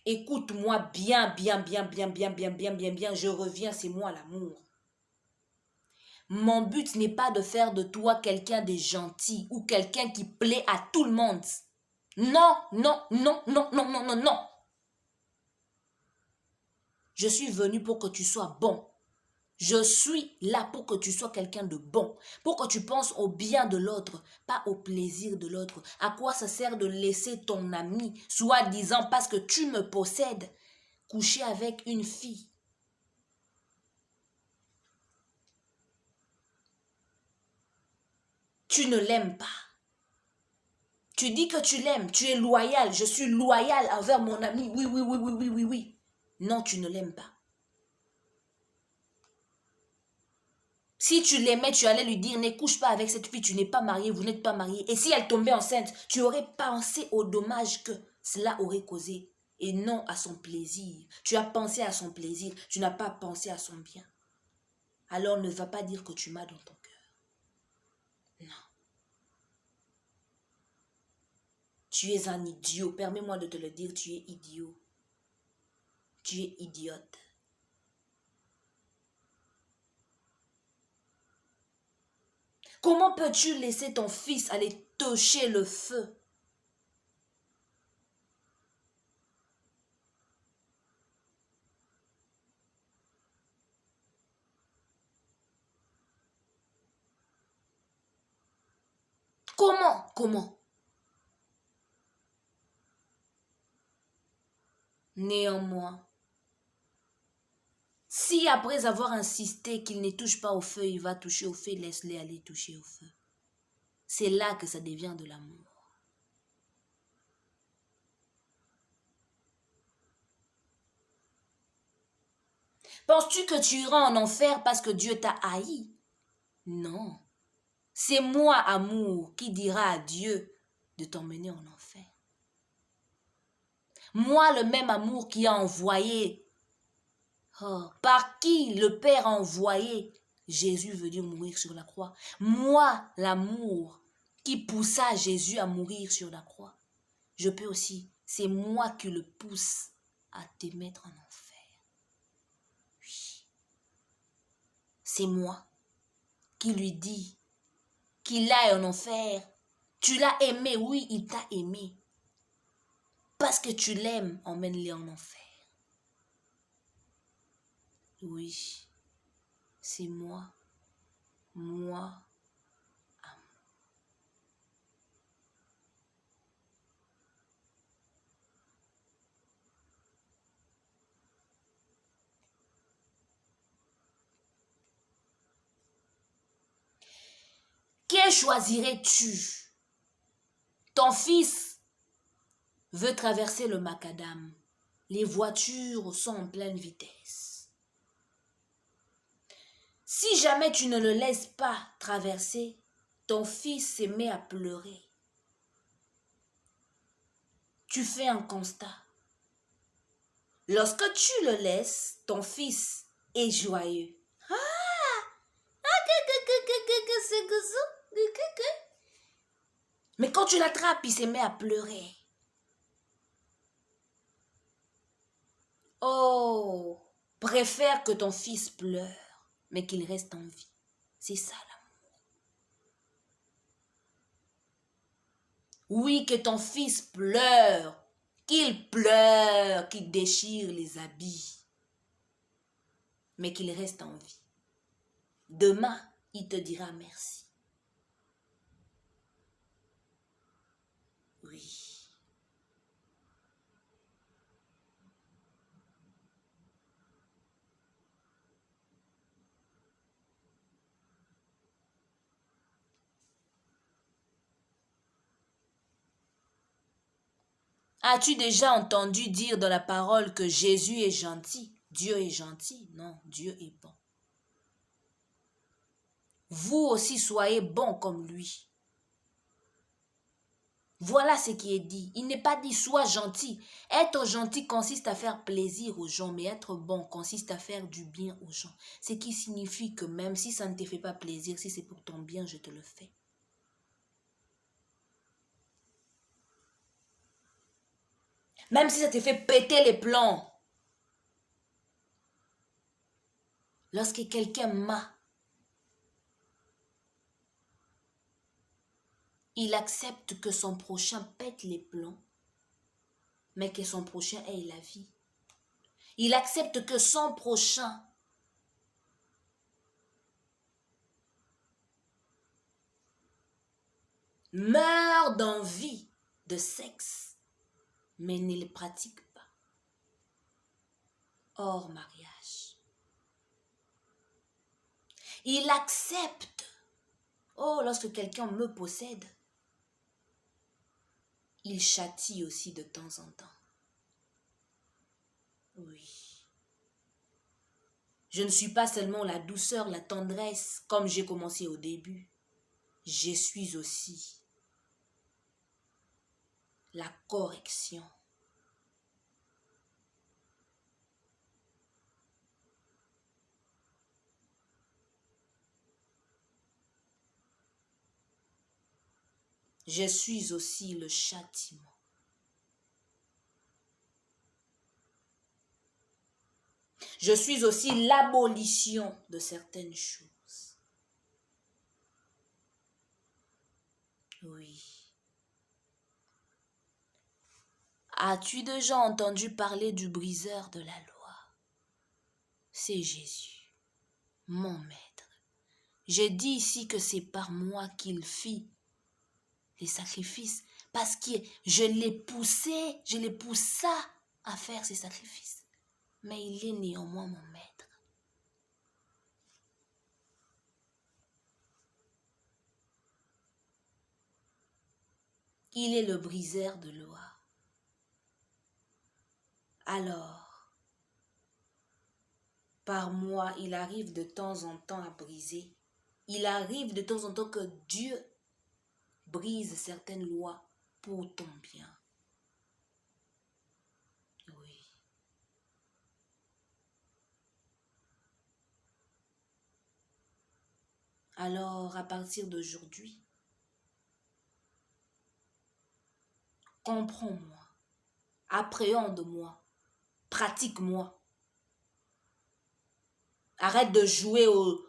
Écoute-moi bien, bien, bien, bien, bien, bien, bien, bien, bien. Je reviens, c'est moi l'amour. Mon but n'est pas de faire de toi quelqu'un de gentil ou quelqu'un qui plaît à tout le monde. Non, non, non, non, non, non, non, non. Je suis venu pour que tu sois bon. Je suis là pour que tu sois quelqu'un de bon, pour que tu penses au bien de l'autre, pas au plaisir de l'autre. À quoi ça sert de laisser ton ami, soi-disant parce que tu me possèdes, coucher avec une fille? Tu ne l'aimes pas. Tu dis que tu l'aimes, tu es loyal, je suis loyal envers mon ami. Oui, oui, oui, oui, oui, oui, oui. Non, tu ne l'aimes pas. Si tu l'aimais, tu allais lui dire, ne couche pas avec cette fille, tu n'es pas marié, vous n'êtes pas marié. Et si elle tombait enceinte, tu aurais pensé au dommage que cela aurait causé. Et non à son plaisir. Tu as pensé à son plaisir, tu n'as pas pensé à son bien. Alors ne va pas dire que tu m'as dans ton cœur. Non. Tu es un idiot, permets-moi de te le dire, tu es idiot. Tu es idiote. Comment peux-tu laisser ton fils aller toucher le feu? Comment? Comment? Néanmoins, si après avoir insisté qu'il ne touche pas au feu, il va toucher au feu, laisse-les aller toucher au feu. C'est là que ça devient de l'amour. Penses-tu que tu iras en enfer parce que Dieu t'a haï? Non. C'est moi, amour, qui dira à Dieu de t'emmener en enfer. Moi, le même amour qui a envoyé, par qui le Père a envoyé Jésus venir mourir sur la croix. Moi, l'amour qui poussa Jésus à mourir sur la croix. Je peux aussi, c'est moi qui le pousse à te mettre en enfer. Oui. C'est moi qui lui dis qu'il aille en enfer. Tu l'as aimé, oui, il t'a aimé. Parce que tu l'aimes, emmène-le en enfer. Oui, c'est moi, moi. Qui choisirais-tu? Ton fils veut traverser le macadam. Les voitures sont en pleine vitesse. Si jamais tu ne le laisses pas traverser, ton fils se met à pleurer. Tu fais un constat. Lorsque tu le laisses, ton fils est joyeux. Mais quand tu l'attrapes, il se met à pleurer. Oh, préfère que ton fils pleure, mais qu'il reste en vie. C'est ça l'amour. Oui, que ton fils pleure, qu'il déchire les habits, mais qu'il reste en vie. Demain, il te dira merci. Oui. As-tu déjà entendu dire dans la parole que Jésus est gentil? Dieu est gentil? Non, Dieu est bon. Vous aussi soyez bons comme lui. Voilà ce qui est dit. Il n'est pas dit sois gentil. Être gentil consiste à faire plaisir aux gens, mais être bon consiste à faire du bien aux gens. Ce qui signifie que même si ça ne te fait pas plaisir, si c'est pour ton bien, je te le fais. Même si ça te fait péter les plombs. Lorsque quelqu'un m'a, il accepte que son prochain pète les plombs, mais que son prochain ait la vie. Il accepte que son prochain meurt d'envie de sexe, mais ne le pratique pas. Hors mariage. Il accepte. Oh, lorsque quelqu'un me possède, il châtie aussi de temps en temps. Oui. Je ne suis pas seulement la douceur, la tendresse, comme j'ai commencé au début. Je suis aussi la correction. Je suis aussi le châtiment. Je suis aussi l'abolition de certaines choses. Oui. As-tu déjà entendu parler du briseur de la loi? C'est Jésus, mon maître. J'ai dit ici que c'est par moi qu'il fit les sacrifices, parce que je les poussa à faire ces sacrifices. Mais il est néanmoins mon maître. Il est le briseur de loi. Alors, par moi, il arrive de temps en temps à briser. Il arrive de temps en temps que Dieu brise certaines lois pour ton bien. Oui. Alors, à partir d'aujourd'hui, comprends-moi, appréhende-moi, pratique-moi. Arrête de jouer au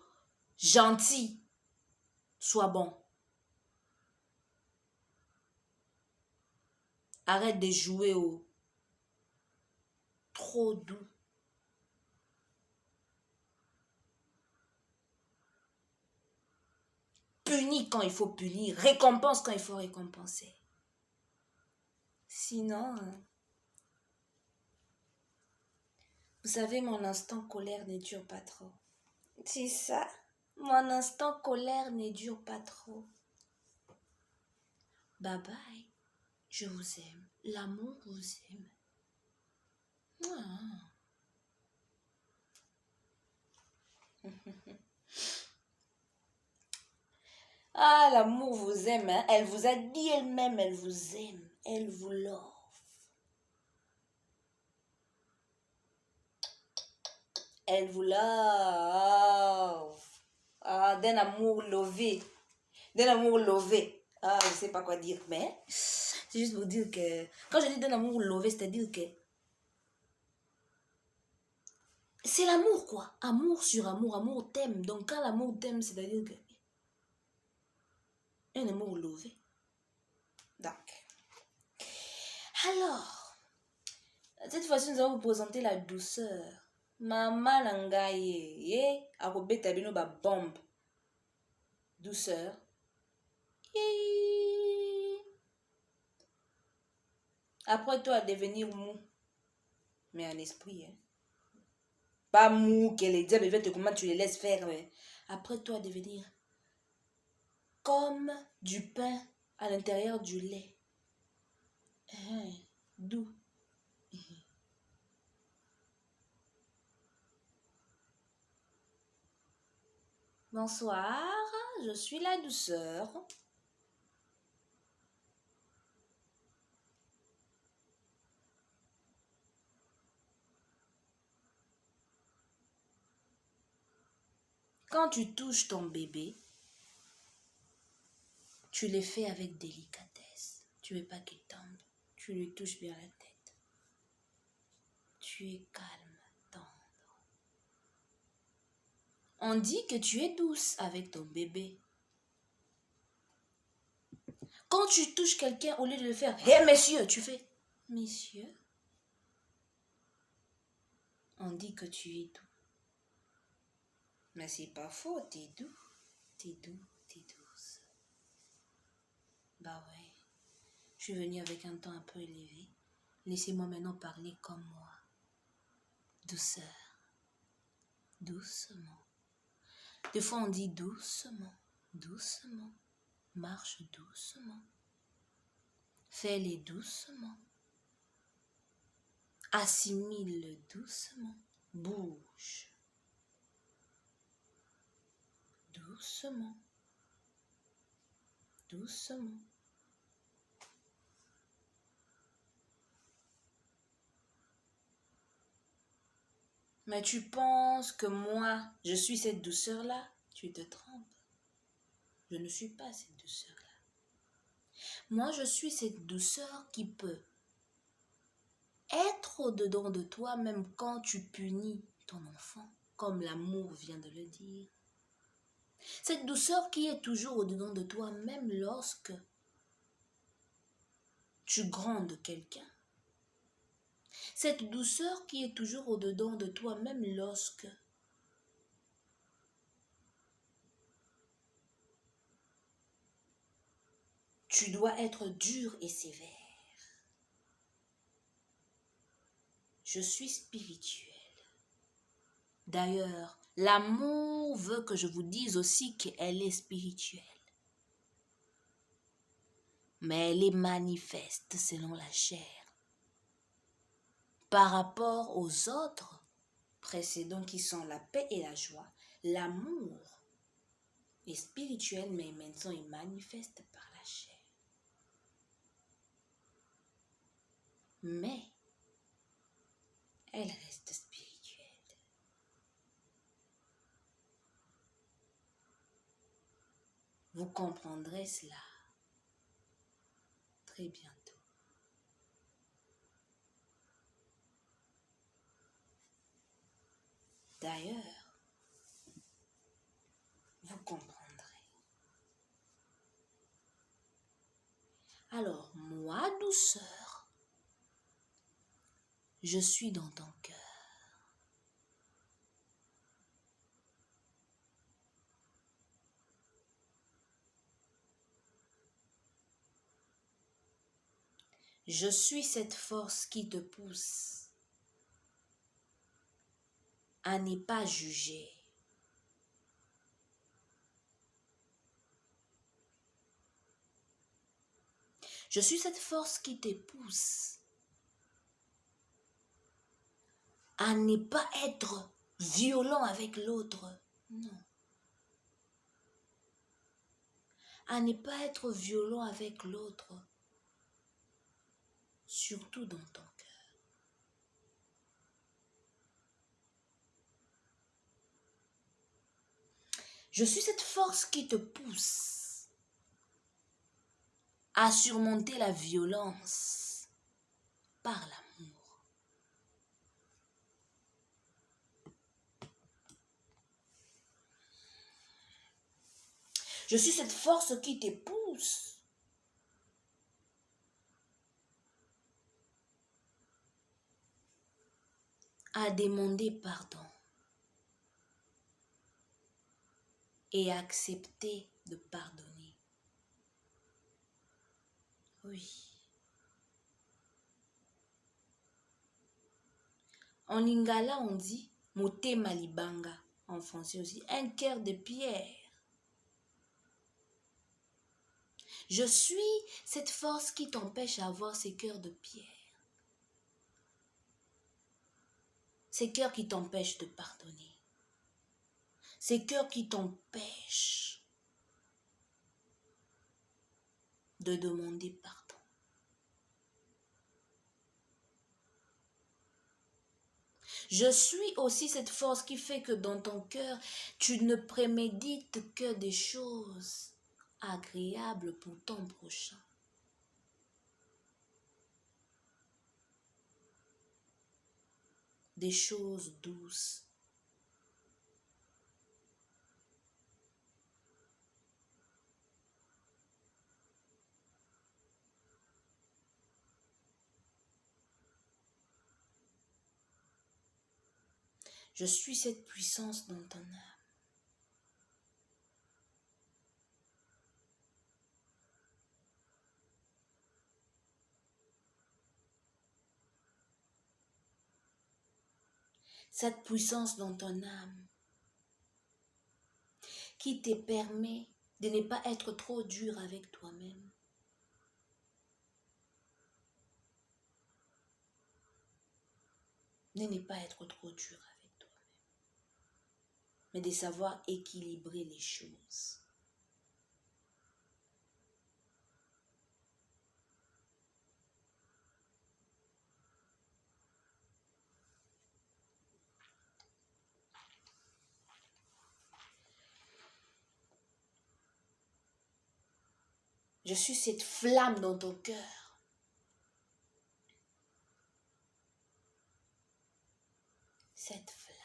gentil, sois bon. Arrête de jouer au trop doux. Punis quand il faut punir, récompense quand il faut récompenser. Sinon, vous savez, mon instant colère ne dure pas trop. C'est ça, mon instant colère ne dure pas trop. Bye bye, je vous aime, l'amour vous aime. Ah, l'amour vous aime, hein? Elle vous a dit elle-même, elle vous aime, elle vous love. Elle vous love. Ah, d'un amour lové. D'un amour lové. Ah, je sais pas quoi dire, mais c'est juste pour dire que... Quand je dis d'un amour lové, c'est-à-dire que... C'est l'amour, quoi. Amour sur amour. Amour t'aime. Donc, quand l'amour t'aime, c'est-à-dire que... Un amour lové. Donc... Alors, cette fois-ci, nous allons vous présenter la douceur. Maman nangaye, akobeta bino ba bombe. Douceur. Après toi, devenir mou. Mais en esprit, hein. Pas mou, que les diables veulent te comment tu les laisses faire. Mais après toi, devenir comme du pain à l'intérieur du lait. Doux. Bonsoir, je suis la douceur. Quand tu touches ton bébé, tu le fais avec délicatesse. Tu ne veux pas qu'il tombe. Tu lui touches bien la tête. tu es calme, tendre. On dit que tu es douce avec ton bébé. Quand tu touches quelqu'un, au lieu de le faire « Hé, monsieur », tu fais « Monsieur ». On dit que tu es doux. Mais c'est pas faux, t'es doux. T'es doux, t'es douce. Bah ouais, je suis venue avec un ton un peu élevé. Laissez-moi maintenant parler comme moi. Douceur, doucement. Des fois on dit doucement, doucement. Marche doucement. Fais-les doucement. Assimile doucement. Bouge. Doucement. Doucement. Mais tu penses que moi, je suis cette douceur-là? Tu te trompes. Je ne suis pas cette douceur-là. Moi, je suis cette douceur qui peut être au-dedans de toi même quand tu punis ton enfant, comme l'amour vient de le dire. Cette douceur qui est toujours au-dedans de toi même lorsque tu grondes quelqu'un. Cette douceur qui est toujours au-dedans de toi même lorsque tu dois être dur et sévère. Je suis spirituelle. D'ailleurs, l'amour veut que je vous dise aussi qu'elle est spirituelle. Mais elle est manifeste selon la chair. Par rapport aux autres précédents qui sont la paix et la joie, l'amour est spirituel mais maintenant il manifeste par la chair. Mais elle reste spirituelle. Vous comprendrez cela très bientôt. D'ailleurs, vous comprendrez. Alors, moi, douceur, je suis dans ton cœur. Je suis cette force qui te pousse à ne pas juger. Je suis cette force qui te pousse à ne pas être violent avec l'autre. Non. À ne pas être violent avec l'autre. Surtout dans ton cœur. Je suis cette force qui te pousse à surmonter la violence par l'amour. Je suis cette force qui te pousse à demander pardon et accepter de pardonner. Oui. En lingala, on dit motema libanga. En français aussi, un cœur de pierre. Je suis cette force qui t'empêche d'avoir ces cœurs de pierre. Ces cœurs qui t'empêchent de pardonner. Ces cœurs qui t'empêchent de demander pardon. Je suis aussi cette force qui fait que dans ton cœur, tu ne prémédites que des choses agréables pour ton prochain. des choses douces. Je suis cette puissance dans ton âme. Cette puissance dans ton âme qui te permet de ne pas être trop dur avec toi-même. De ne pas être trop dur avec toi-même. Mais de savoir équilibrer les choses. Je suis cette flamme dans ton cœur. Cette flamme.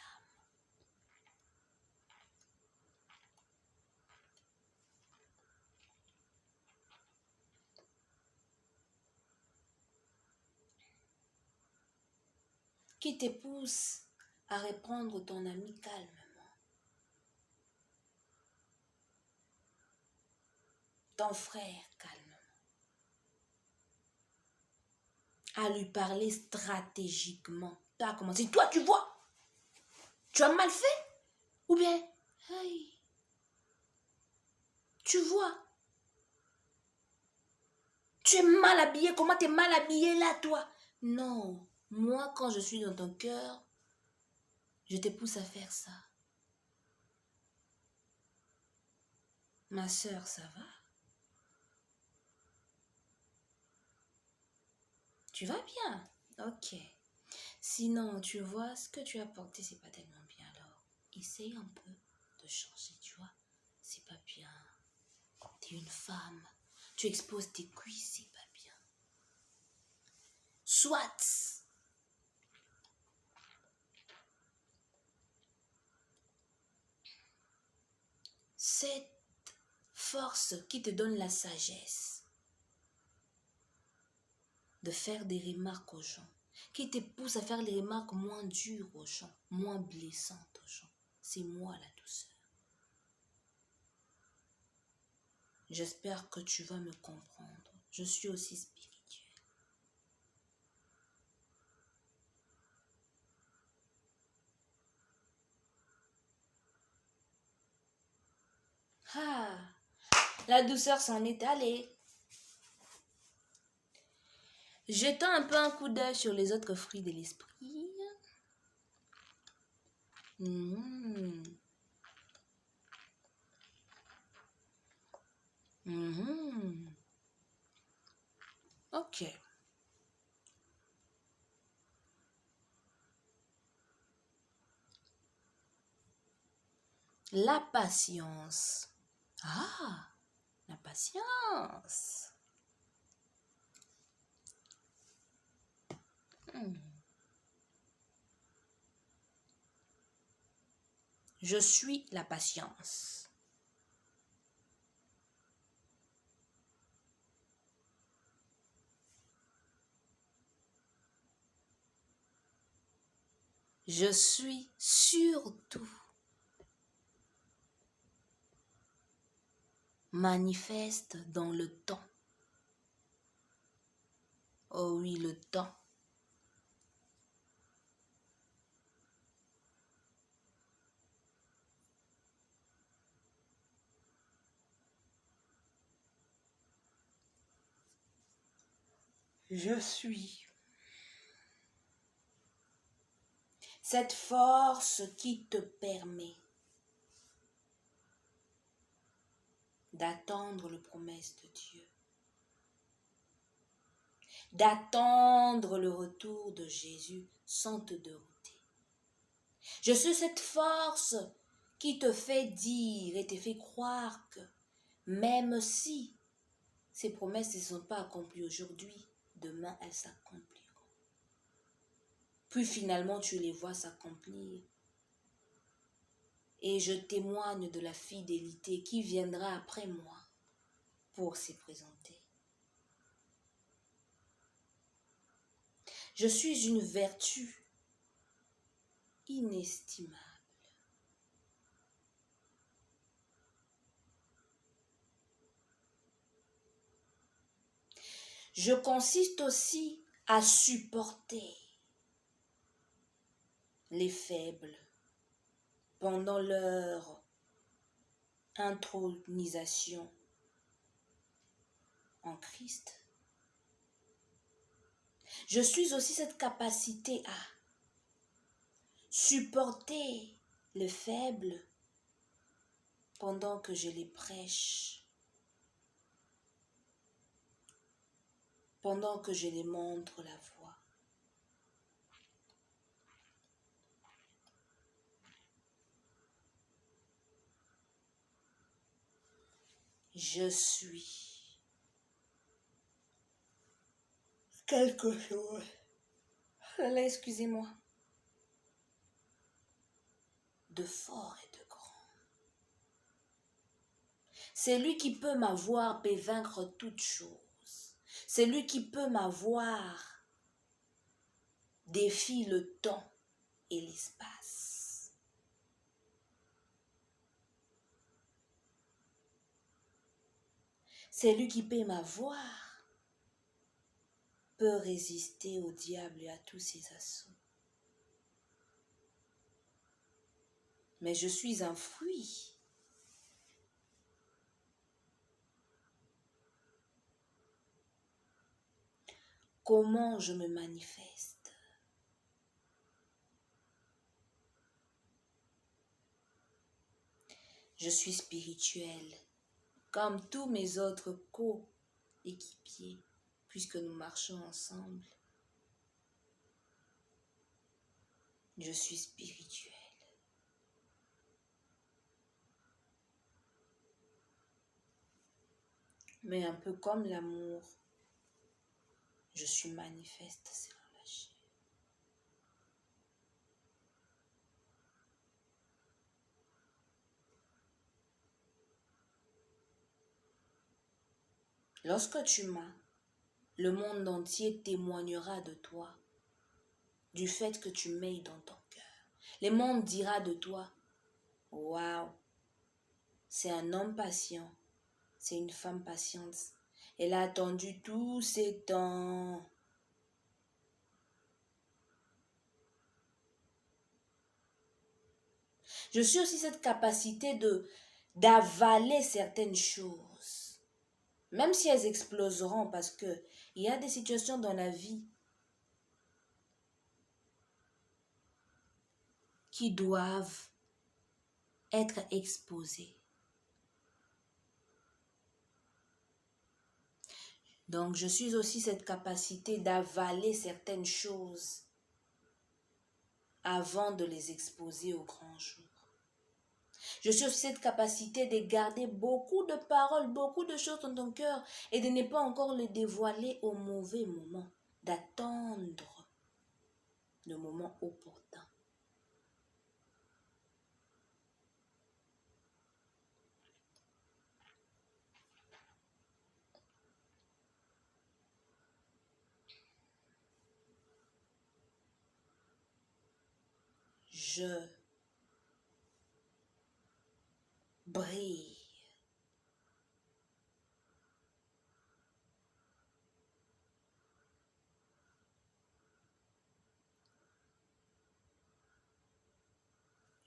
Qui te pousse à reprendre ton ami calmement. Ton frère calmement. À lui parler stratégiquement. Pas à commencer. Toi, tu vois, tu as mal fait? Ou bien, hey, tu vois, tu es mal habillé. Comment tu es mal habillé là, toi? Non, moi, quand je suis dans ton cœur, je te pousse à faire ça. Ma sœur, ça va? Tu vas bien? Ok. Sinon, tu vois, ce que tu as porté, c'est pas tellement bien. Alors, essaye un peu de changer, tu vois. C'est pas bien. Tu es une femme. Tu exposes tes cuisses, c'est pas bien. Soit. Cette force qui te donne la sagesse de faire des remarques aux gens, qui te pousse à faire les remarques moins dures aux gens, moins blessantes aux gens. C'est moi la douceur. J'espère que tu vas me comprendre. Je suis aussi spirituelle. Ah, la douceur s'en est allée. Jetant un peu un coup d'œil sur les autres fruits de l'esprit. Ok. La patience. Ah, la patience. Je suis la patience. Je suis surtout manifeste dans le temps. Oh oui, le temps. Je suis cette force qui te permet d'attendre les promesses de Dieu, d'attendre le retour de Jésus sans te dérouter. Je suis cette force qui te fait dire et te fait croire que même si ces promesses ne sont pas accomplies aujourd'hui, demain elles s'accompliront. puis finalement tu les vois s'accomplir. Et je témoigne de la fidélité qui viendra après moi pour s'y présenter. Je suis une vertu inestimable. Je consiste aussi à supporter les faibles pendant leur intronisation en Christ. Je suis aussi cette capacité à supporter les faibles pendant que je les prêche, pendant que je les montre la voie. Je suis quelque chose. Là, excusez-moi. De fort et de grand. C'est lui qui peut m'avoir peut vaincre toutes choses. C'est lui qui peut m'avoir défie le temps et l'espace. C'est lui qui peut m'avoir peut résister au diable et à tous ses assauts. Mais je suis un fruit. Comment je me manifeste? Je suis spirituel, comme tous mes autres co-équipiers, puisque nous marchons ensemble. Je suis spirituel. Mais un peu comme l'amour, je suis manifeste selon la chair. Lorsque tu m'as, le monde entier témoignera de toi, du fait que tu m'aies dans ton cœur. Le monde dira de toi, waouh, c'est un homme patient, c'est une femme patiente. Elle a attendu tous ces temps. Je suis aussi cette capacité d'avaler certaines choses, même si elles exploseront, parce que il y a des situations dans la vie qui doivent être exposées. Donc, je suis aussi cette capacité d'avaler certaines choses avant de les exposer au grand jour. Je suis aussi cette capacité de garder beaucoup de paroles, beaucoup de choses dans ton cœur et de ne pas encore les dévoiler au mauvais moment, d'attendre le moment opportun. Je brille.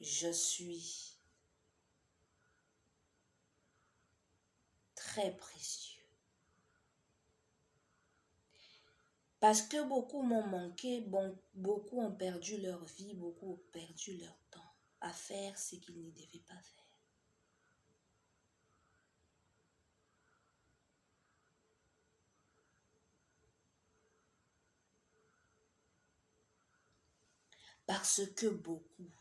Je suis très précieux. Parce que beaucoup m'ont manqué, beaucoup ont perdu leur vie, beaucoup ont perdu leur temps à faire ce qu'ils ne devaient pas faire. Parce que beaucoup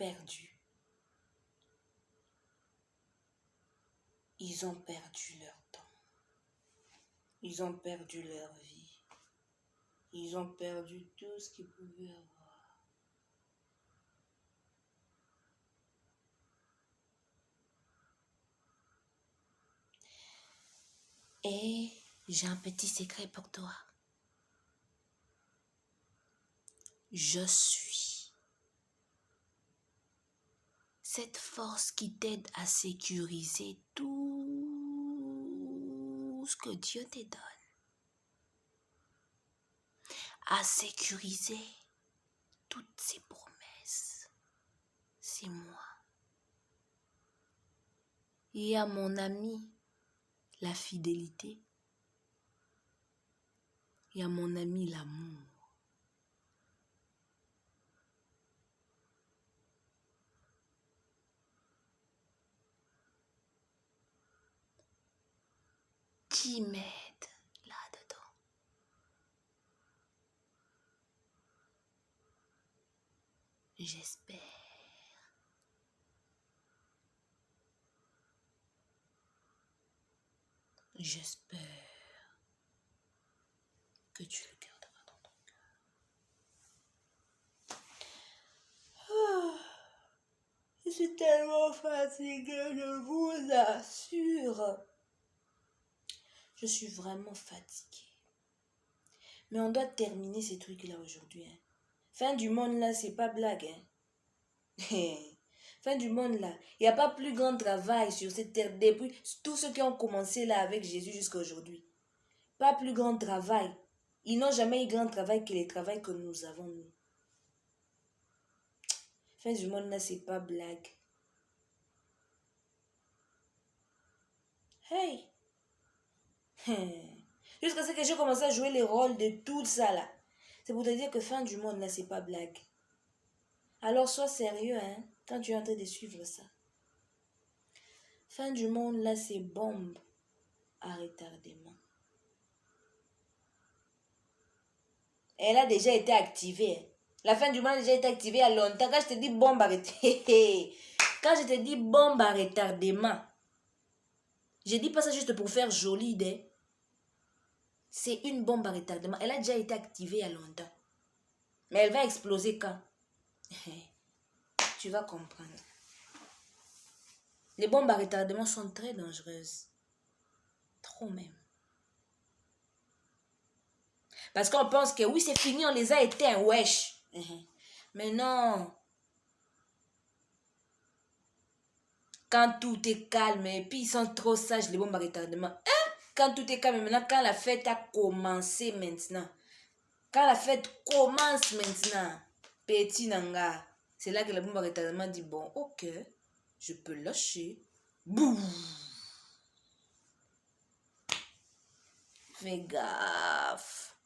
perdu. Ils ont perdu leur temps. Ils ont perdu leur vie. Ils ont perdu tout ce qu'ils pouvaient avoir. Et j'ai un petit secret pour toi. Je suis cette force qui t'aide à sécuriser tout ce que Dieu te donne. À sécuriser toutes ses promesses. C'est moi. Et à mon ami, la fidélité. Et à mon ami, l'amour. Qui m'aide là-dedans. J'espère. J'espère que tu le garderas dans ton cœur. Je suis tellement fatiguée, je vous assure. Je suis vraiment fatiguée. Mais on doit terminer ces trucs-là aujourd'hui. Hein. Fin du monde là, c'est pas blague. Hein. Fin du monde là. Il n'y a pas plus grand travail sur cette terre depuis tous ceux qui ont commencé là avec Jésus jusqu'à aujourd'hui. Pas plus grand travail. Ils n'ont jamais eu grand travail que les travails que nous avons nous. Fin du monde là, c'est pas blague. Hey! Jusqu'à ce que j'ai commencé à jouer les rôles de tout ça là. C'est pour te dire que fin du monde là, c'est pas blague. Alors sois sérieux, hein, quand tu es en train de suivre ça. Fin du monde là, c'est bombe à retardement. Elle a déjà été activée. La fin du monde a déjà été activée il y a longtemps. Quand je te dis bombe à retardement, quand je te dis bombe à retardement, je dis pas ça juste pour faire joli, c'est une bombe à retardement. Elle a déjà été activée il y a longtemps. Mais elle va exploser quand? Tu vas comprendre. Les bombes à retardement sont très dangereuses. Trop même. Parce qu'on pense que oui, c'est fini, on les a éteints, wesh. Mais non. Quand tout est calme, et puis ils sont trop sages, les bombes à retardement. Hein? Quand tout est calme, maintenant, quand la fête a commencé maintenant. Quand la fête commence maintenant, petit nanga, c'est là que la bombe à retardement dit, bon, ok, je peux lâcher. Boum! Fais gaffe.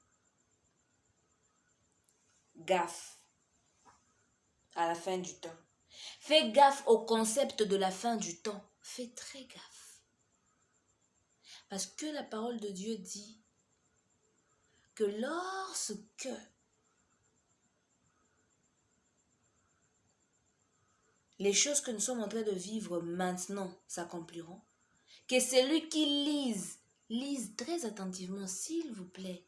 Gaffe. À la fin du temps. Fais gaffe au concept de la fin du temps. Fais très gaffe. Parce que la parole de Dieu dit que lorsque les choses que nous sommes en train de vivre maintenant s'accompliront, que celui qui lise très attentivement, s'il vous plaît.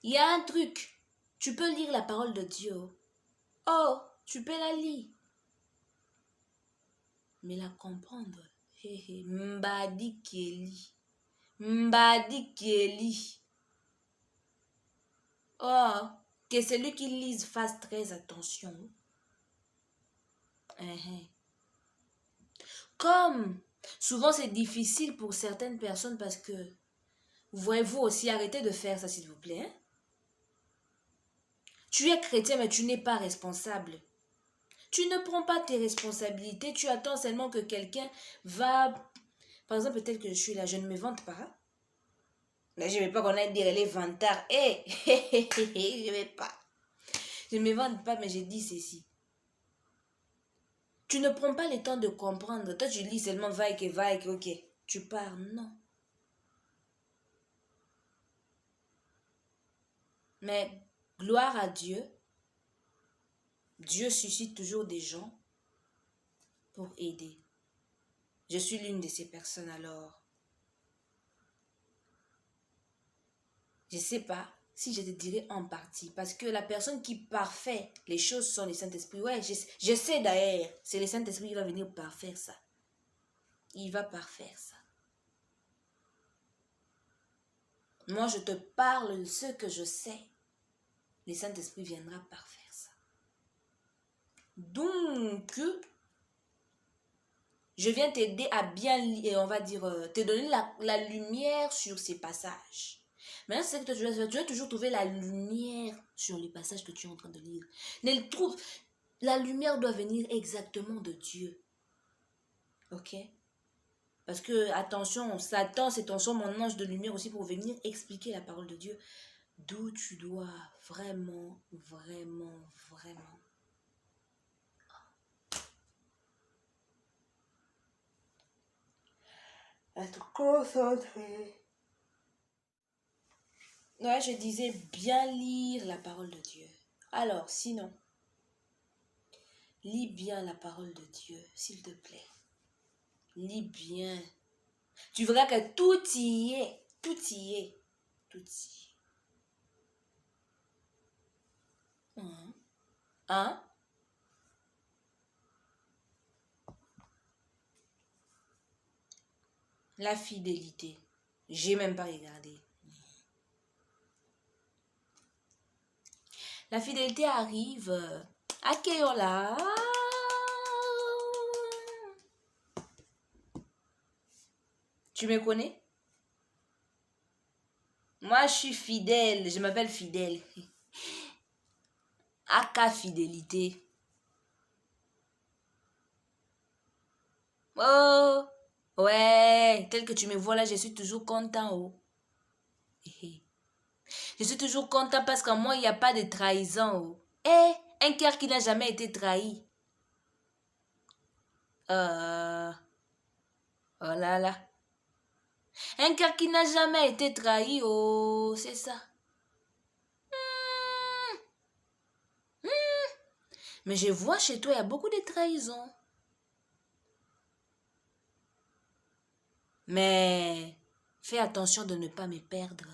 Il y a un truc, tu peux lire la parole de Dieu. Oh, tu peux la lire. Mais la comprendre. Mbadi Keli. Mbadi Keli. Oh, que celui qui lise fasse très attention. Comme souvent c'est difficile pour certaines personnes parce que, voyez-vous aussi, arrêtez de faire ça s'il vous plaît. Hein? Tu es chrétien mais tu n'es pas responsable. Tu ne prends pas tes responsabilités, tu attends seulement que quelqu'un va... Par exemple, peut-être que je suis là, je ne me vante pas. Mais je ne vais pas qu'on aille dire les vantards. Je ne vais pas. Je ne me vante pas, mais je dis ceci. Tu ne prends pas le temps de comprendre. Toi, tu lis seulement vaille, ok. Tu pars, non. Mais gloire à Dieu. Dieu suscite toujours des gens pour aider. Je suis l'une de ces personnes alors. Je ne sais pas si je te dirais en partie, parce que la personne qui parfait les choses sont les Saint-Esprit. Ouais, je sais d'ailleurs, c'est le Saint-Esprit qui va venir parfaire ça. Il va parfaire ça. Moi, je te parle de ce que je sais. Le Saint-Esprit viendra parfaire ça. Donc, je viens t'aider à bien lire, on va dire, te donner la lumière sur ces passages. Maintenant, c'est que tu vas toujours trouver la lumière sur les passages que tu es en train de lire. La lumière doit venir exactement de Dieu. Ok? Parce que, attention, Satan, c'est mon ange de lumière aussi pour venir expliquer la parole de Dieu. D'où tu dois vraiment, vraiment, vraiment être concentré. Ouais, je disais bien lire la parole de Dieu. Alors, sinon, lis bien la parole de Dieu, s'il te plaît. Lis bien. Tu verras que tout y est. Tout y est. Tout y est. Hein? La fidélité. J'ai même pas regardé. La fidélité arrive à Keola. Tu me connais? Moi, je suis fidèle. Je m'appelle Fidèle. Aka fidélité. Oh, ouais. Tel que tu me vois là, je suis toujours content. Oh. Je suis toujours content parce qu'en moi, il n'y a pas de trahison. Oh. Un cœur qui n'a jamais été trahi. Oh là là. Un cœur qui n'a jamais été trahi, oh, c'est ça. Mais je vois chez toi, il y a beaucoup de trahisons. Mais fais attention de ne pas me perdre.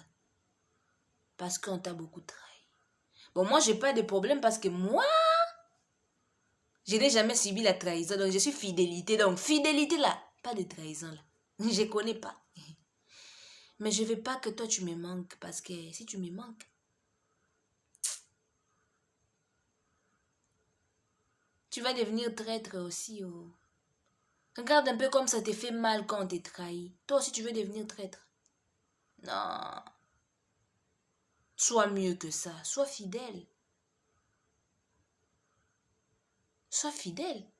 Parce qu'on t'a beaucoup trahi. Bon, moi, j'ai pas de problème parce que moi, je n'ai jamais subi la trahison. Donc, je suis fidélité. Donc, fidélité là, pas de trahison là. Je connais pas. Mais je veux pas que toi, tu me manques. Parce que si tu me manques, tu vas devenir traître aussi. Oh. Regarde un peu comme ça te fait mal quand on te trahit. Toi aussi, tu veux devenir traître. Non. Sois mieux que ça. Sois fidèle. Sois fidèle.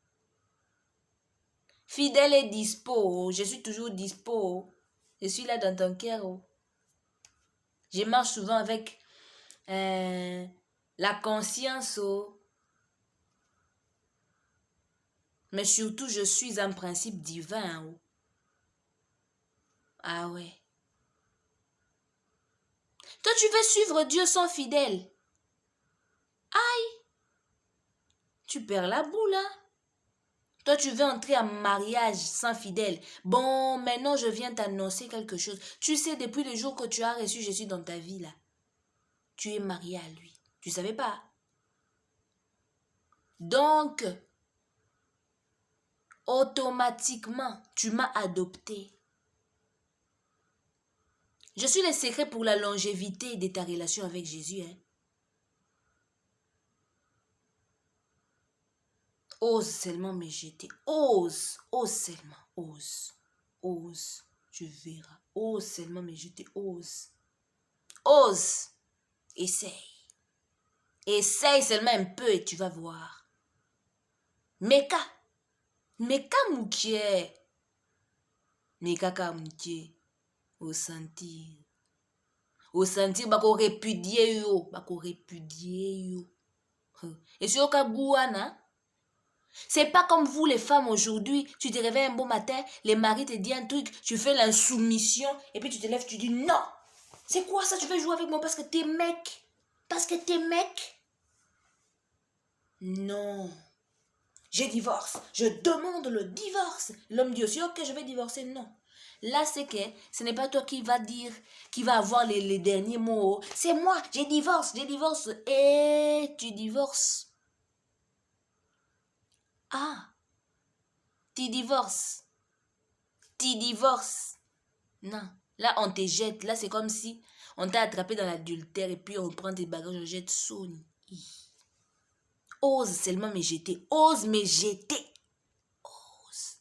Fidèle et dispo. Je suis toujours dispo. Je suis là dans ton cœur. Je marche souvent avec la conscience. Mais surtout, je suis un principe divin. Ah ouais. Toi, tu veux suivre Dieu sans fidèle. Aïe. Tu perds la boule, hein. Toi, tu veux entrer en mariage sans fidèle. Bon, maintenant, je viens t'annoncer quelque chose. Tu sais, depuis le jour que tu as reçu Jésus dans ta vie, là, tu es marié à lui. Tu ne savais pas? Donc, automatiquement, tu m'as adopté. Je suis le secret pour la longévité de ta relation avec Jésus. Hein. Ose seulement me jeter. Ose seulement. Ose. Tu verras. Ose seulement me jeter. Ose. Essaye. Essaye seulement un peu et tu vas voir. Meka moukie. Meka kamoukie. Au sentir. Bako répudier yo. Et sur Kagouana, c'est pas comme vous les femmes aujourd'hui, tu te réveilles un beau matin, les maris te disent un truc, tu fais l'insoumission, et puis tu te lèves, tu dis non. C'est quoi ça, tu veux jouer avec moi parce que t'es mec? Non. je divorce, je demande le divorce. L'homme dit aussi, ok, je vais divorcer. Non. Là, c'est que ce n'est pas toi qui va dire, qui va avoir les derniers mots. C'est moi, je divorce. Et tu divorces. Ah, tu divorces. Non. Là, on te jette. Là, c'est comme si on t'a attrapé dans l'adultère et puis on prend tes bagages, on jette Sony. Ose seulement me jeter. Ose me jeter. Ose.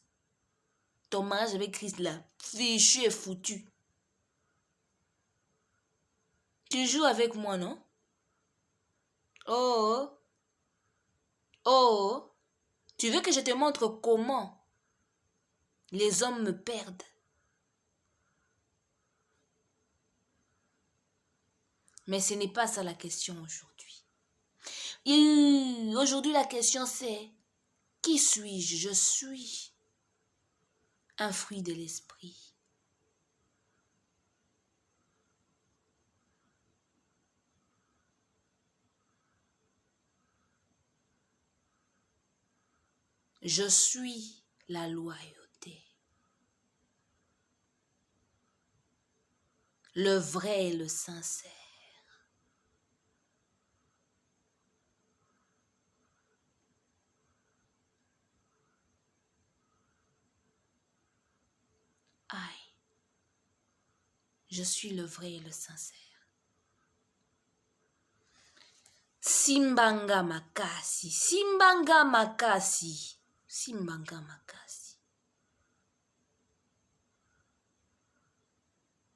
Ton mariage avec Christ, là, fichu et foutu. Tu joues avec moi, non? Oh. Oh. Tu veux que je te montre comment les hommes me perdent? Mais ce n'est pas ça la question aujourd'hui. Aujourd'hui, la question c'est, qui suis-je? Je suis un fruit de l'esprit. Je suis la loyauté. Le vrai et le sincère. Aïe. Je suis le vrai et le sincère. Simbanga makasi. Simbanga makasi. Simbanga makasi.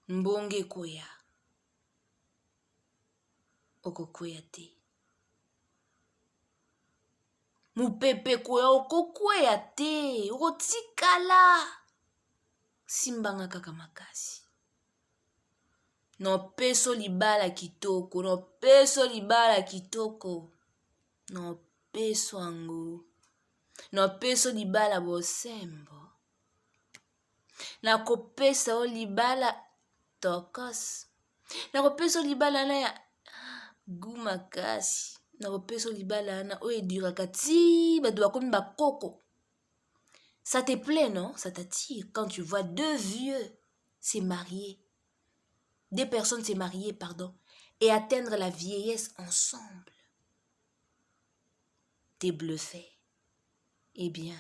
Mbonge koya. Okokoya te. Mupepe koya okokoya te. Okotikala. Simbanga kaka makasi. No peso libala kitoko. No peso libala kitoko. No peso ango. No peso libala bosembo. Na kopesa o libala tokos. Na kopesa o libala na ya gumakasi. Na kopesa o libala na o eduraka ti bato bakomi bakoko. Ça te plaît, non? Ça t'attire quand tu vois deux vieux se marier. Deux personnes se marier, pardon. Et atteindre la vieillesse ensemble. T'es bluffé. Eh bien,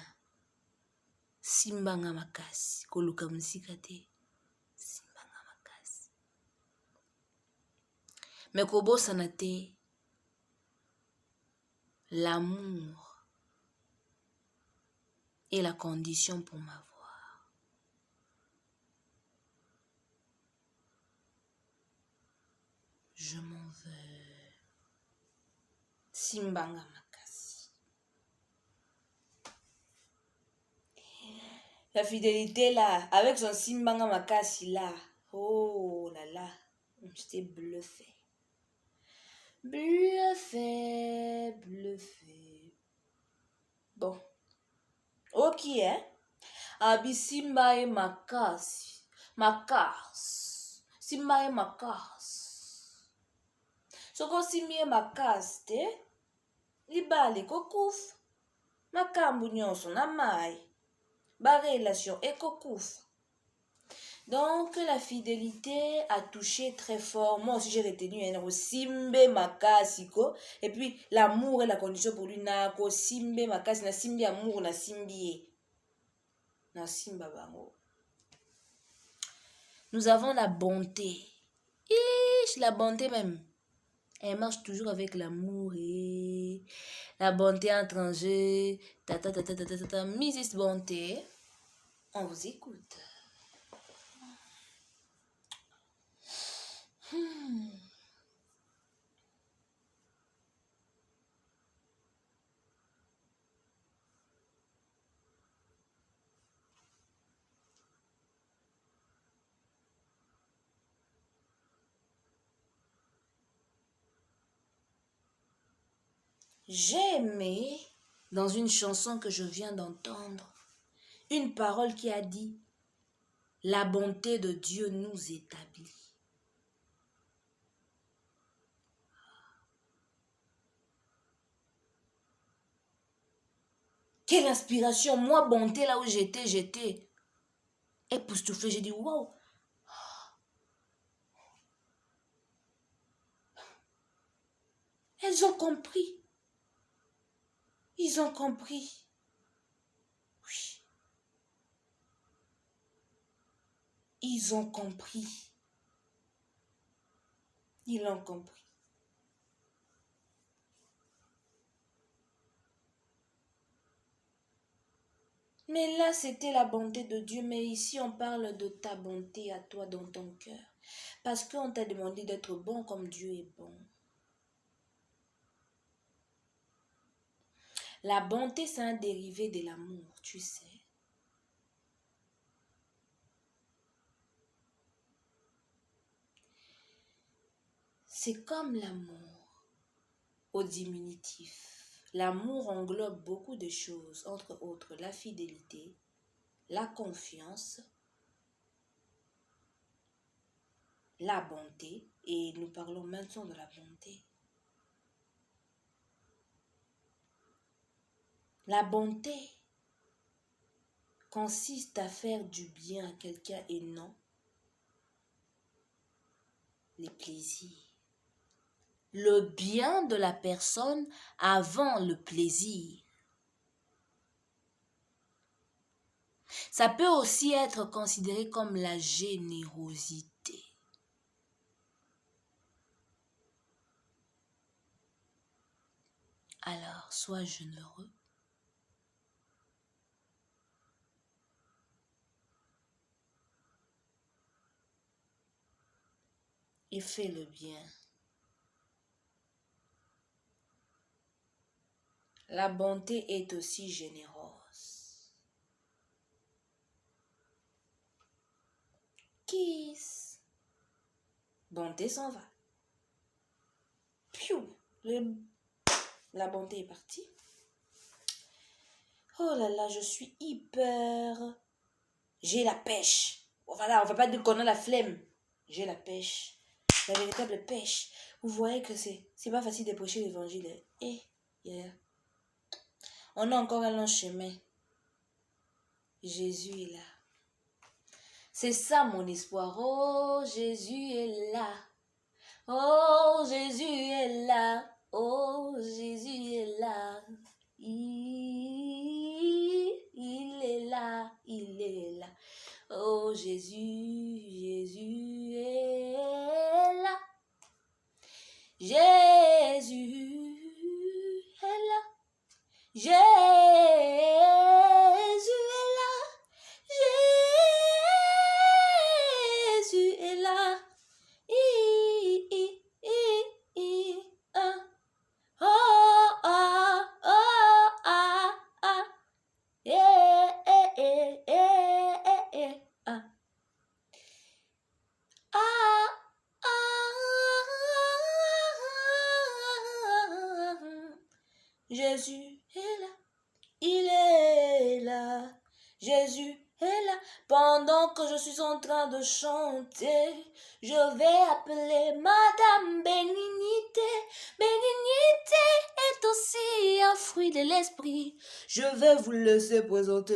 simbanga makasi. Koluka musika te. Simbanga makasi. Mais kobosana te. L'amour est la condition pour m'avoir. Je m'en veux. Simbanga makasi. La fidélité là, avec son simbanga makasi là. Oh là là, j'étais bluffé. Bluffé. Bon. Ok, hein? Abi simba e makasi. Simba e makasi. Soko simba e makasi te. Libale kokufa. Makambu nyonso na mai. Ba relation ekokufa. Donc, la fidélité a touché très fort. Moi aussi, j'ai retenu un simbe makasiko. Et puis, l'amour est la condition pour lui. Nako simbe makasi, na simbi amour, na simbi. Na simba bango. Nous avons la bonté. La bonté même. Elle marche toujours avec l'amour et la bonté entre en jeu. Mrs. Bonté, on vous écoute. J'ai aimé, dans une chanson que je viens d'entendre, une parole qui a dit « La bonté de Dieu nous établit ». Quelle inspiration. Moi, bonté, là où j'étais époustouflée. J'ai dit, waouh. Elles ont compris. Ils ont compris. Oui. Ils ont compris. Ils l'ont compris. Mais là, c'était la bonté de Dieu. Mais ici, on parle de ta bonté à toi dans ton cœur. Parce qu'on t'a demandé d'être bon comme Dieu est bon. La bonté, c'est un dérivé de l'amour, tu sais. C'est comme l'amour au diminutif. L'amour englobe beaucoup de choses, entre autres la fidélité, la confiance, la bonté, et nous parlons maintenant de la bonté. La bonté consiste à faire du bien à quelqu'un et non les plaisirs. Le bien de la personne avant le plaisir. Ça peut aussi être considéré comme la générosité. Alors, sois généreux. Et fais le bien. La bonté est aussi généreuse. Kiss. Bonté s'en va. Piou. La bonté est partie. Oh là là, je suis hyper... J'ai la pêche. Voilà, on ne va pas dire qu'on a la flemme. J'ai la pêche. La véritable pêche. Vous voyez que c'est pas facile de prêcher l'évangile. Yeah. On a encore un long chemin. Jésus est là. C'est ça mon espoir. Oh, Jésus est là. Oh, Jésus est là. Oh, Jésus est là. Il est là. Il est là. Oh, Jésus, Jésus est là. Jésus est là. Jésus est là. Jésus est là. Jésus est là. Il est là. Jésus est là. Pendant que je suis en train de chanter, je vais appeler Madame Bénignité. Bénignité est aussi un fruit de l'esprit. Je vais vous laisser présenter.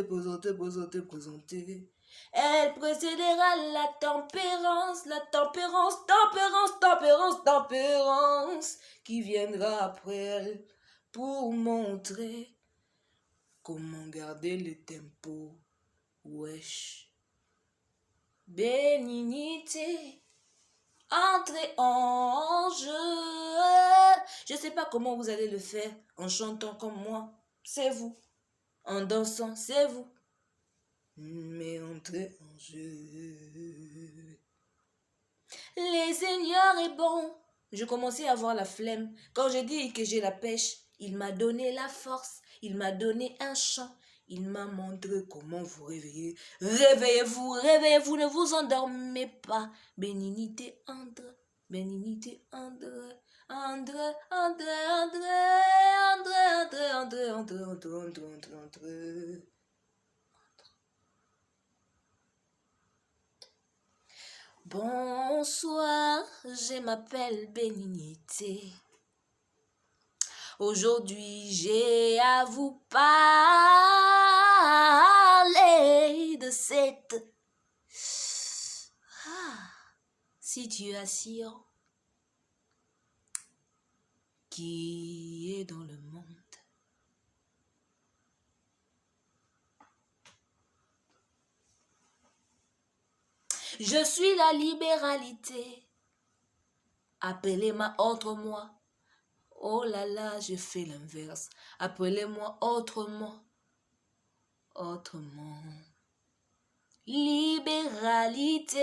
Elle précédera la tempérance, qui viendra après elle pour montrer comment garder le tempo. Wesh. Bénignité, entrez en jeu. Je ne sais pas comment vous allez le faire en chantant comme moi. C'est vous. En dansant, c'est vous. Mais entrez en jeu. Le Seigneur est bon. Je commençais à avoir la flemme. Quand j'ai dit que j'ai la pêche, il m'a donné la force. Il m'a donné un chant. Il m'a montré comment vous réveiller. Réveillez-vous, réveillez-vous, ne vous endormez pas. Bénignité entre, bénignité entre. Andre. Bonsoir, je m'appelle Bénignité. Aujourd'hui, j'ai à vous parler de cette situation qui est dans le monde. Je suis la libéralité. Appelez-moi autrement. Oh là là, je fais l'inverse. Appelez-moi autrement. Autrement. Libéralité.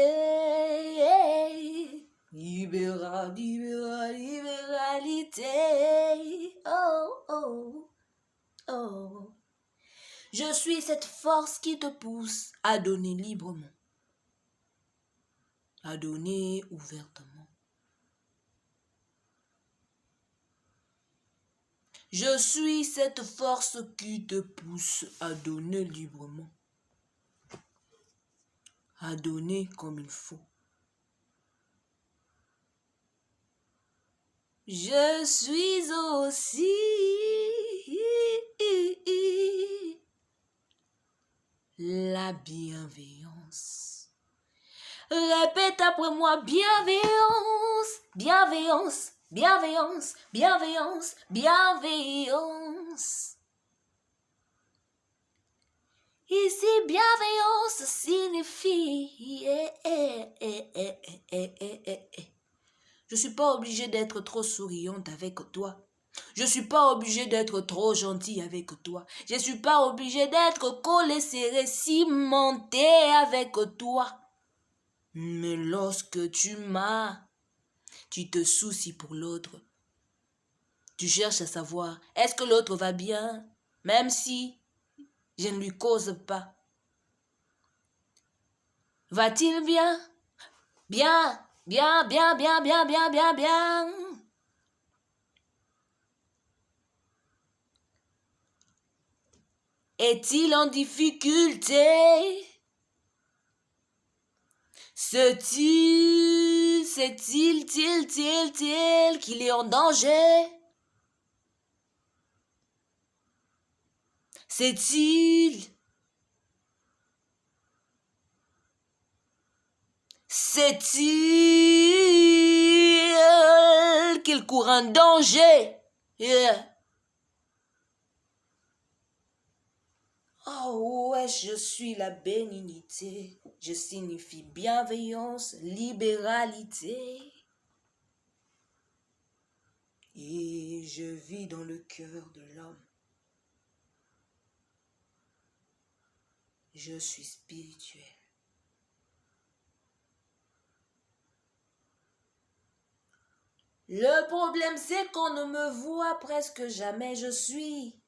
Libéralité. Oh, oh, oh. Je suis cette force qui te pousse à donner librement. À donner ouvertement. Je suis cette force qui te pousse à donner librement. À donner comme il faut. Je suis aussi la bienveillance. Répète après moi, bienveillance, bienveillance, bienveillance, bienveillance, bienveillance. Ici, bienveillance signifie Je suis pas obligée d'être trop souriante avec toi. Je suis pas obligée d'être trop gentille avec toi. Je suis pas obligée d'être collée, serrée, cimentée avec toi. Mais lorsque tu te soucies pour l'autre. Tu cherches à savoir, est-ce que l'autre va bien, même si je ne lui cause pas. Va-t-il bien? Bien, bien, bien, bien, bien, bien, bien, bien. Est-il en difficulté? C'est-il qu'il est en danger? C'est-il qu'il court un danger? Oh ouais, je suis la bénignité. Je signifie bienveillance, libéralité. Et je vis dans le cœur de l'homme. Je suis spirituel. Le problème, c'est qu'on ne me voit presque jamais. Je suis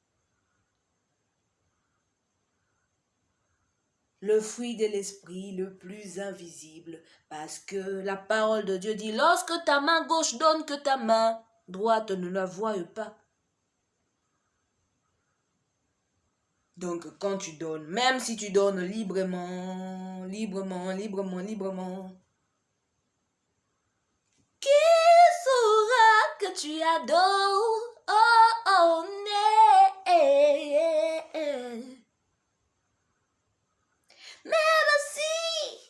le fruit de l'esprit le plus invisible. Parce que la parole de Dieu dit, lorsque ta main gauche donne que ta main droite ne la voie pas. Donc, quand tu donnes, même si tu donnes librement, qui saura que tu adores? Oh, oh, même si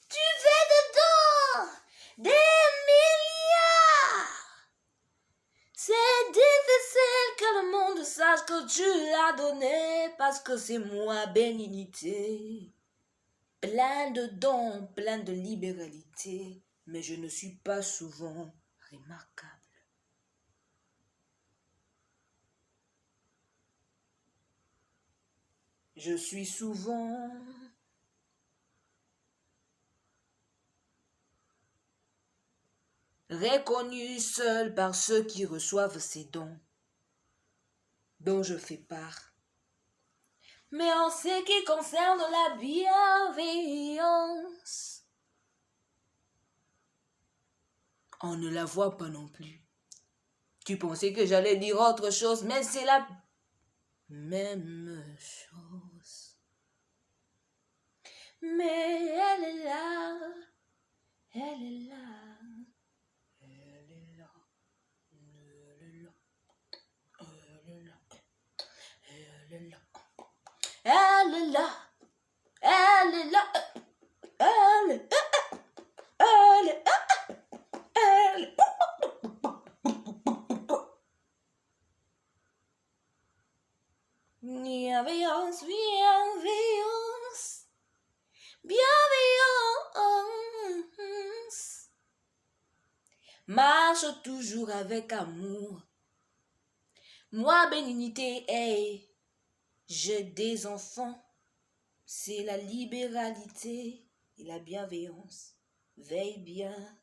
tu fais dedans des milliards, c'est difficile que le monde sache que tu l'as donné parce que c'est moi, bénignité. Plein de dons, plein de libéralité, mais je ne suis pas souvent remarquable. Je suis souvent reconnu seul par ceux qui reçoivent ces dons dont je fais part. Mais en ce qui concerne la bienveillance, on ne la voit pas non plus. Tu pensais que j'allais dire autre chose, mais c'est la même chose. Mais elle est là, elle est là, elle est là, elle est là, est là. Elle est là. Elle est elle est elle. Bienveillance, bienveillance, bienveillance. Marche toujours avec amour. Moi, bénignité, hey, j'ai des enfants. C'est la libéralité et la bienveillance. Veille bien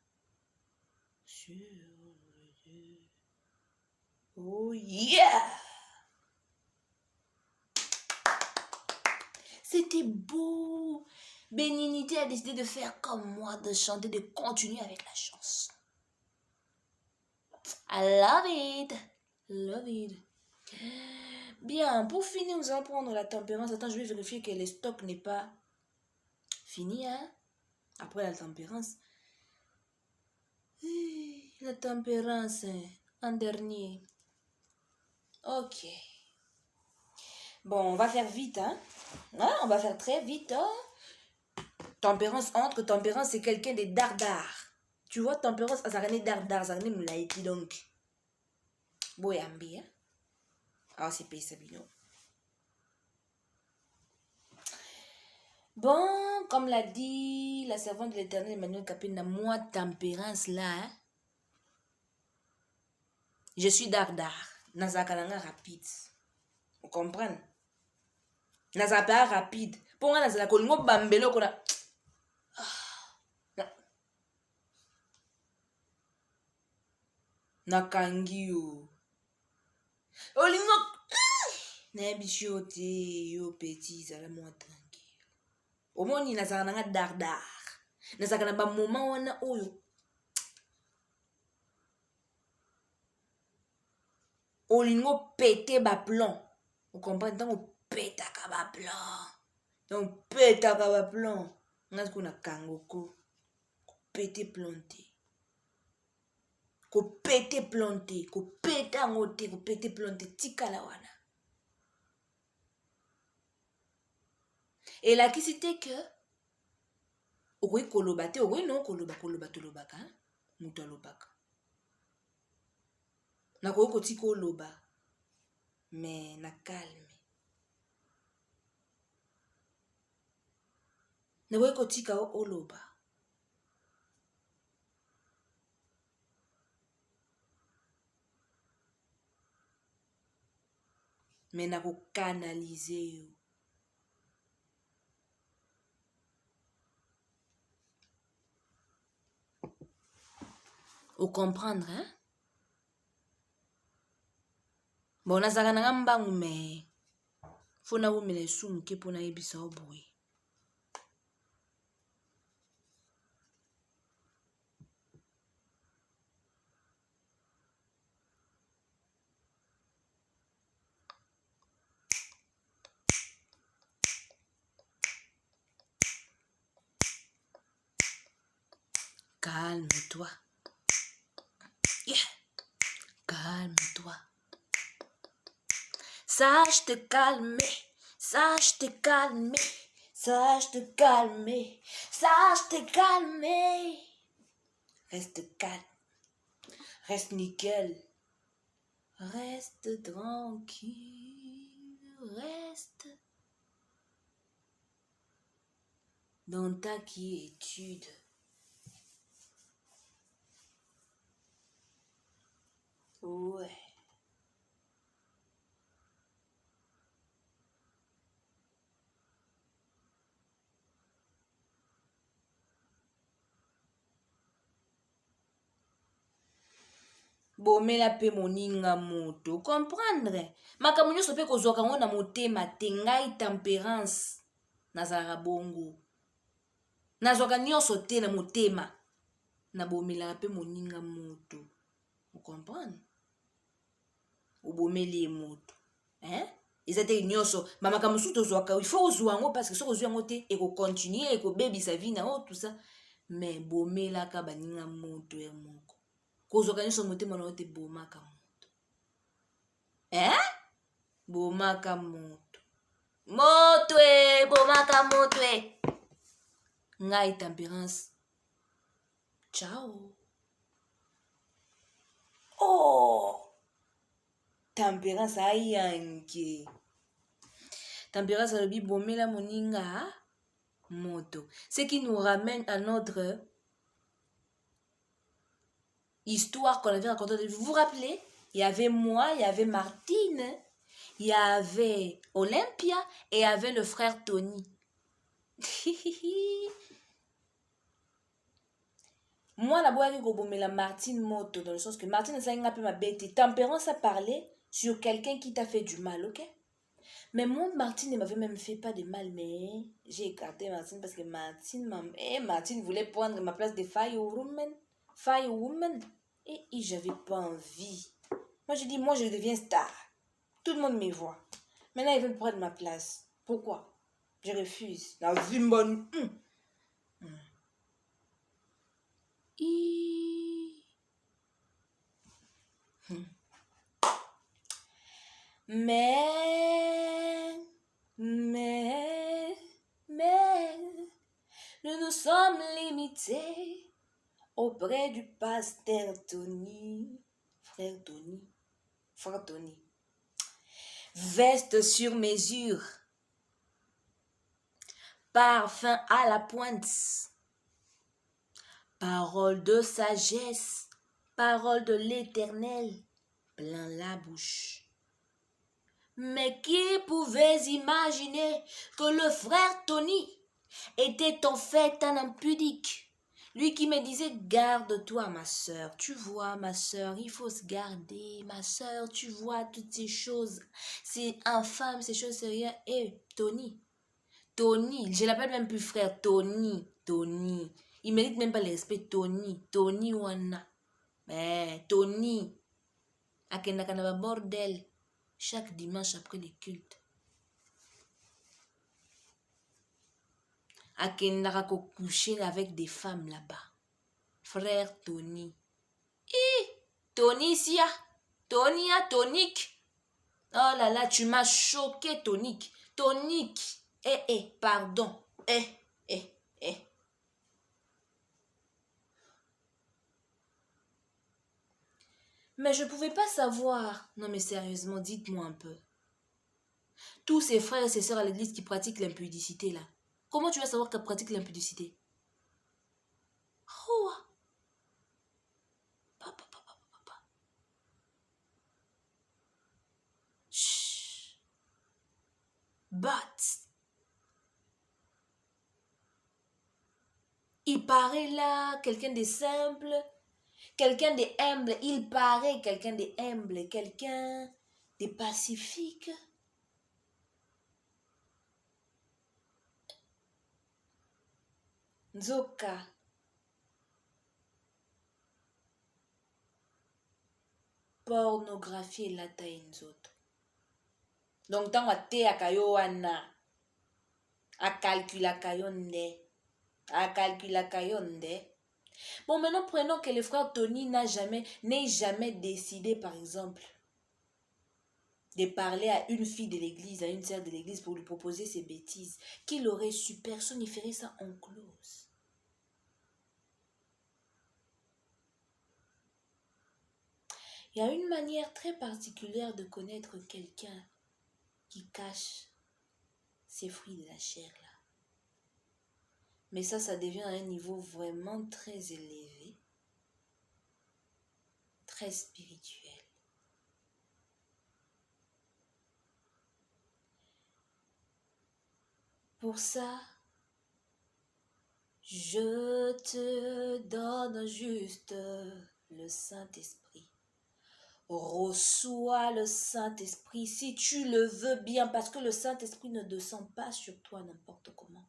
sur Dieu. Oh yeah! C'était beau. Bénignité a décidé de faire comme moi, de chanter, de continuer avec la chanson. I love it. Love it. Bien, pour finir, nous allons prendre la tempérance. Attends, je vais vérifier que le stock n'est pas fini, hein? Après la tempérance. La tempérance, en dernier. Ok. Bon, on va faire vite, hein? On va faire très vite, hein? Tempérance entre. Tempérance, c'est quelqu'un de dardard. Tu vois, tempérance, ça rend dardard, ça rend moulaïti, donc. Boyambi, hein? Ah, c'est pays Sabino. Bon, comme l'a dit la servante de l'Éternel Emmanuel Kapina, moi, tempérance là, hein? Je suis dardard. Nazakalanga rapide. Vous comprenez? Nazapaa rapide. Pour moi, nazala kolingo bambelo kona. Nakangi yo. Olingo. Nebishi ote yo petit zala moi tranquille. Omoni nazala nanga dardar. Nazaka na ba moment wana oyo. Olingo pété ba plan. Vous comprenez? Donc pétaka ba plan. Donc pétaka ba plan. Ngas kuna kangoko. Pété planté. Ko pété planté. Ko pété angote. Ko pété planté. Tika la wana. Et là qui c'était que okoyi koloba te okoyi non koloba tolobaka mutu alobaka nakoki kotika oloba mais na calme nakoki kotika oloba mais nakokanalize yo. Au comprendre, hein? Bon, nazaka nanga mbangu mais faut na wumela esumu ke pona yebisa oboye. Calme-toi. Yeah. Calme-toi. Sache te calmer. Sache te calmer. Sache te calmer. Sache te calmer. Reste calme. Reste nickel. Reste tranquille. Reste dans ta quiétude. Ouais. Bomela pe moninga moto. Comprendre? Makambo nyonso pe kozwaka ngo na motema te ngai tempérance. Nazalaka bongo. Nazwaka nyonso te na motema. Na bomela pe moninga moto. Vous comprenez? Obomeli moto. Hein? Eza te nyonso. Makambo suto zwaka. Il faut ozwa ngo parce que so ozwa ngo te eko continuer eko bebisa vie na o tout ça. Mais bomela ka baninga moto ya moko. Kozwaka nyonso motema na o te bomaka moto. Hein? Bomaka moto. Motwe, bomaka motwe. Ngai tempérance. Ciao. Oh! Tempérance ayanke. Tempérance à l'obi bomela moninga moto. Ce qui nous ramène à notre histoire qu'on avait racontée. Vous vous rappelez? Il y avait moi, il y avait Martine, il y avait Olympia et il y avait le frère Tony. Moi, la boîte que la Martine moto, dans le sens que Martine ça a ma bête. Tempérance a parlé sur quelqu'un qui t'a fait du mal, ok? Mais moi, Martine ne m'avait même fait pas de mal, mais j'ai écarté Martine parce que Martine voulait prendre ma place de firewoman. Firewoman. Et j'avais pas envie. Moi, je dis, moi, je deviens star. Tout le monde me voit. Maintenant, ils veulent prendre ma place. Pourquoi? Je refuse. La vie bonne. Mais, nous sommes limités auprès du pasteur Tony, frère Tony. Veste sur mesure, parfum à la pointe, parole de sagesse, parole de l'Éternel, plein la bouche. Mais qui pouvait imaginer que le frère Tony était en fait un impudique? Lui qui me disait, garde-toi ma soeur, tu vois ma soeur, il faut se garder, ma soeur, tu vois toutes ces choses, c'est infâme, ces choses, c'est rien. Et Tony, je l'appelle même plus frère, Tony, il mérite même pas le respect, Tony wana, mais Tony, akendaka na ba bordel, chaque dimanche après les cultes. Akendaka coucher avec des femmes là-bas. Frère Tony. Tonicia. Tonique. Oh là là, tu m'as choqué, Tonique. Pardon. Mais je ne pouvais pas savoir. Non mais sérieusement, dites-moi un peu. Tous ces frères et ces sœurs à l'église qui pratiquent l'impudicité là. Comment tu vas savoir qu'elles pratiquent l'impudicité? Oh. Chut. But. Il paraît là, quelqu'un de simple, quelqu'un de humble. Il paraît quelqu'un de humble, quelqu'un de pacifique. Nzoka. Pornographie la taille nzoto. Donc, tant que tu as yo wana, a calculer kayonde. Bon, maintenant, prenons que le frère Tony n'ait jamais décidé, par exemple, de parler à une fille de l'église, à une sœur de l'église pour lui proposer ses bêtises. Qu'il aurait su, personne n'y ferait ça en close. Il y a une manière très particulière de connaître quelqu'un qui cache ses fruits de la chair là. Mais ça devient à un niveau vraiment très élevé, très spirituel. Pour ça, je te donne juste le Saint-Esprit. Reçois le Saint-Esprit si tu le veux bien, parce que le Saint-Esprit ne descend pas sur toi n'importe comment.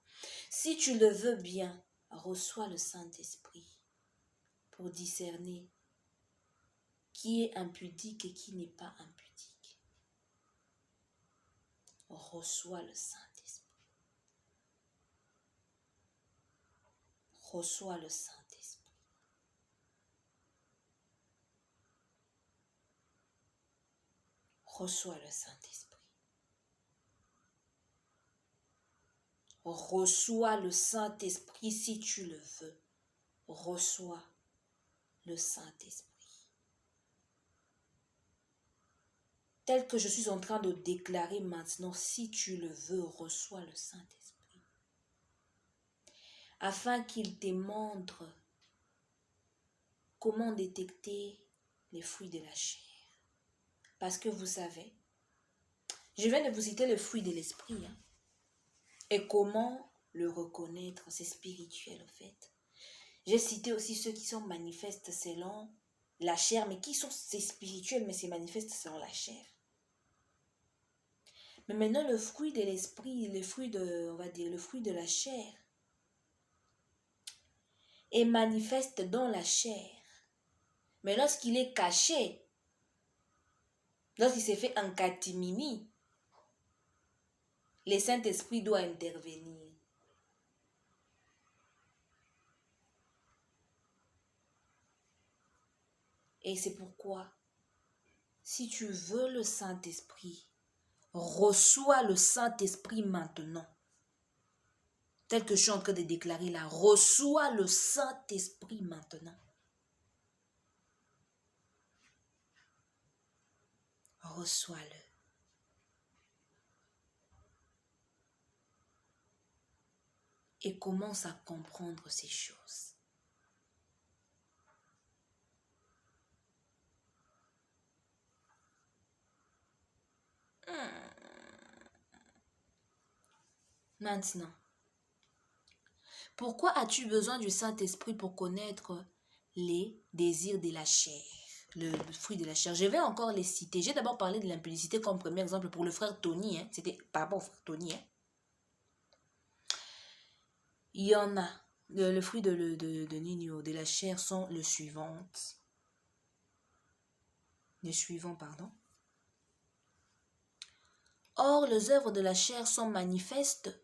Si tu le veux bien, reçois le Saint-Esprit pour discerner qui est impudique et qui n'est pas impudique. Reçois le Saint-Esprit. Reçois le Saint-Esprit. Reçois le Saint-Esprit. Reçois le Saint-Esprit si tu le veux. Reçois le Saint-Esprit. Tel que je suis en train de déclarer maintenant, si tu le veux, reçois le Saint-Esprit. Afin qu'il te montre comment détecter les fruits de la chair. Parce que vous savez, je viens de vous citer le fruit de l'esprit. Et comment le reconnaître, c'est spirituel en fait. J'ai cité aussi ceux qui sont manifestes selon la chair, mais qui sont, c'est spirituel, mais c'est manifeste selon la chair. Mais maintenant, le fruit de l'esprit, on va dire, le fruit de la chair, est manifeste dans la chair. Mais lorsqu'il est caché, lorsqu'il s'est fait en catimini, le Saint-Esprit doit intervenir. Et c'est pourquoi, si tu veux le Saint-Esprit, reçois le Saint-Esprit maintenant. Tel que je suis en train de déclarer là, reçois le Saint-Esprit maintenant. Reçois-le. Et commence à comprendre ces choses. Maintenant, pourquoi as-tu besoin du Saint-Esprit pour connaître les désirs de la chair, le fruit de la chair? Je vais encore les citer. J'ai d'abord parlé de l'impudicité comme premier exemple pour le frère Tony. C'était par rapport au frère Tony. Il y en a. Le fruit de Nino, de la chair sont les suivants. Les suivants, pardon. Or, les œuvres de la chair sont manifestes,